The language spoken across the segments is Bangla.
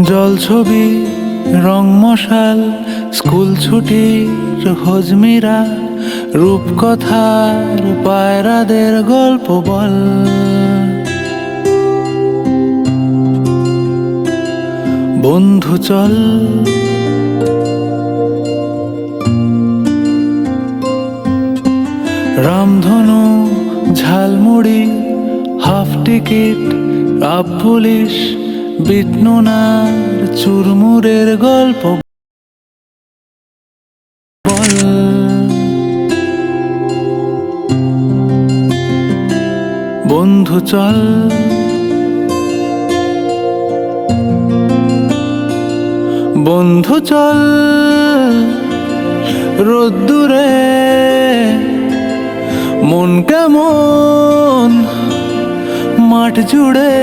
জলছবি রং মশাল স্কুল ছুটির হজমিরা রূপকথার পায়রাদের গল্প বল। বন্ধু চল রামধনু jhalmuri half ticket up police বিটনুনার চুরমুরের গল্প বল। বন্ধু চল বন্ধু চল রোদ্দুরে মন কেমন মাঠ জুড়ে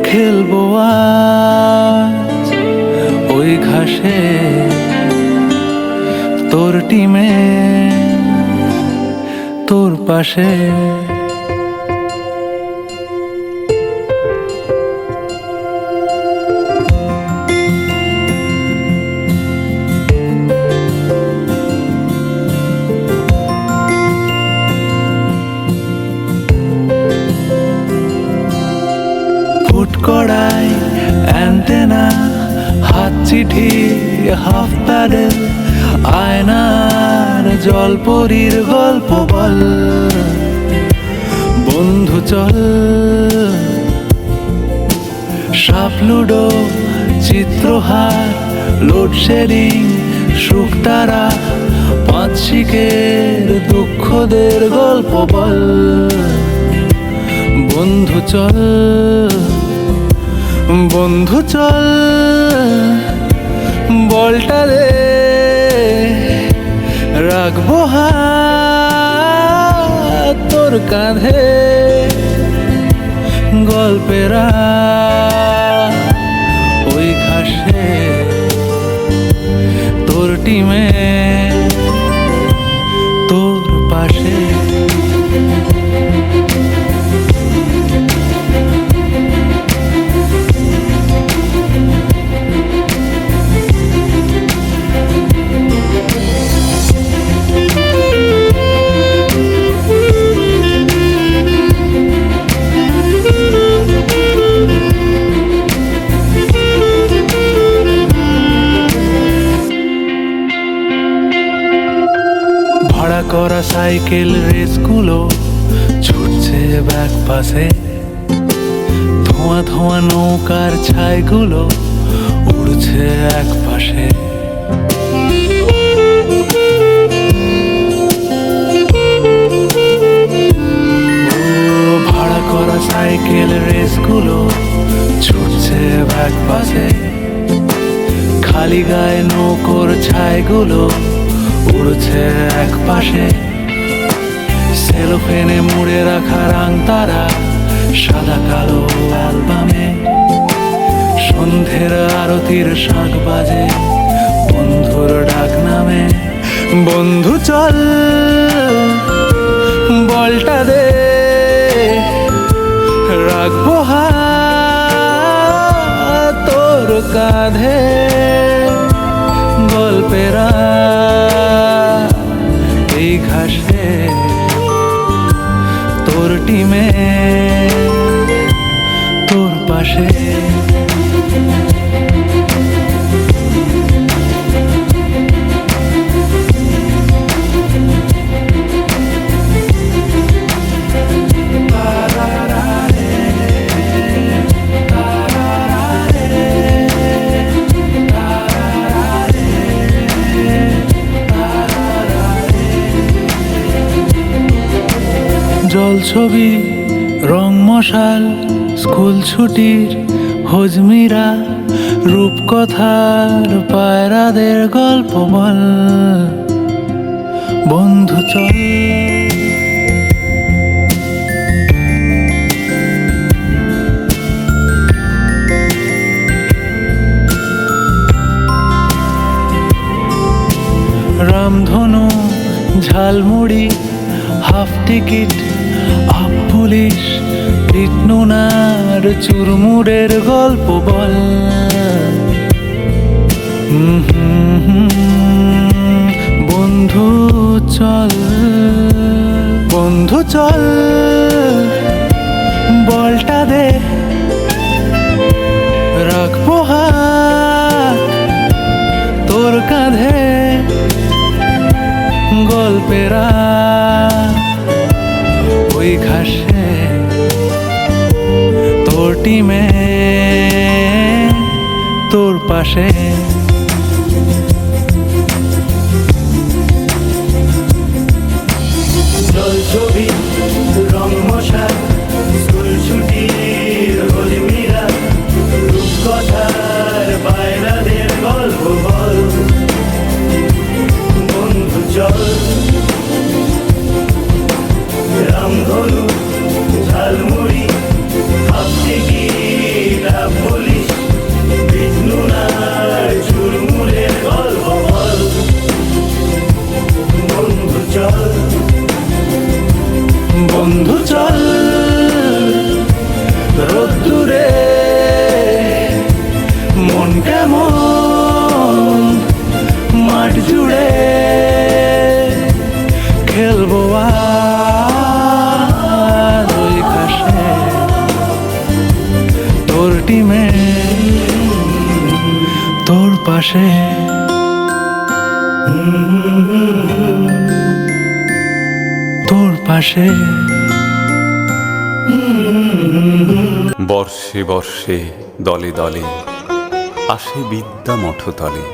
খেলবো আজ ওই ঘাসে তোর টিমে তোর পাশে। কড়াই অ্যান্টেনা হাত চিঠি হাফ প্যাডেল আয়নার জলপরীর গল্প বল। বন্ধু চল সাপ লুডো চিত্রহার লোডশেডিং শুকতারা পাঁচ শিকের দুঃখদের গল্প বল। বন্ধু চল বন্ধু চল বলটা দে রাখবো হাত তোর কাঁধে গল্পেরা ওই ঘাসে তোর টিমে তোর পাশে। ভাড়া করা সাইকেল রেসগুলো ছুটছে ব্যাক পাশে, ধোঁয়া ধোঁয়া নৌকার ছাইগুলো উড়ছে এক পাশে। ভাড়া করা সাইকেল রেসগুলো ছুটছে ব্যাক পাশে, খালি গায়ে নৌকোর ছাইগুলো উড়ছে এক পাশে। সেলোফেনে মুড়ে রাখা রাং তারা সাদা কালো অ্যালবামে, সন্ধ্যের আরতির শাঁখ বাজে বন্ধুর ডাক নামে। বন্ধু চল বলটা দে রাখবো হাত তোর কাঁধে গল্পেরা এই ঘাসে তোর টিমে তোর পাশে। জলছবি রং মশাল স্কুল ছুটির হজমিরা রূপকথার পায়রাদের গল্প বল। বন্ধু চল রামধনু jhalmuri half ticket up police বিটনুনার চুরমুরের গল্প বল। বন্ধু চল, বন্ধু চল, বলটা দে, রাখবো হাত তোর কাঁধে, গল্পেরা ওই ঘাসে তোর টিমে তোর পাশে। জল ছবি রং মশাল, স্কুল ছুটির হোলিমিরা, রূপকথার বাইরাদের গল্প বল। বন্ধু চল, রামধনু ঝালমুড়ি, ভাবতে কি লাভ বলিস, বিষ্ণু নার চুরমুরের গল্প বল। বন্ধু চল, বন্ধু চল, রোদ্দুরে মন কেমন মাঠ জুড়ে, খেলবো আর ওই ঘাসে তোর টিমে তোর পাশে। তোর পাশে। বর্ষে বর্ষে দলে দলে আসে বিদ্যা মঠতলে,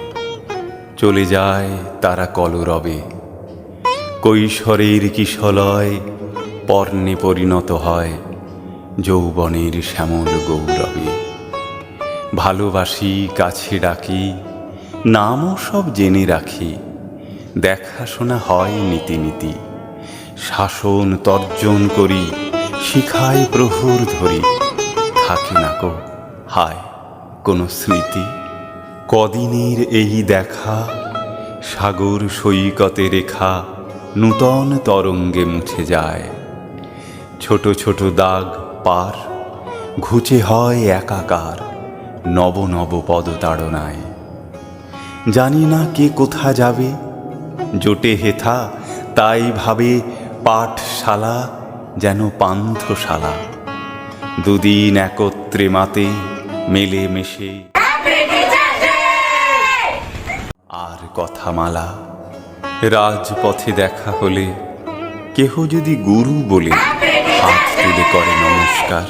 চলে যায় তারা কলরবে, কৈশোরের কিশলয় পর্ণে পরিণত হয় যৌবনের শ্যামল গৌরবে। ভালোবাসি, কাছে ডাকি, নামও সব জেনে রাখি, দেখাশোনা হয় নীতি নীতি, শাসন তর্জন করি, শিখাই প্রহর ধরি, থাকে না কো হায় কোনো স্মৃতি। কদিনের এই দেখা, সাগর সৈকতে রেখা নূতন তরঙ্গে মুছে যায়, ছোট ছোট দাগ পার ঘুচে হয় একাকার নব নব পদতাড়নায়। জানি না কে কোথা যাবে, জোটে হেথা তাই ভাবে পাঠশালা যেন পান্থশালা, দুদিন একত্রে মাতে মেলে মেশে আর কথামালা। রাজপথে দেখা হলে কেহ যদি গুরু বলে হাত তুলে করে নমস্কার।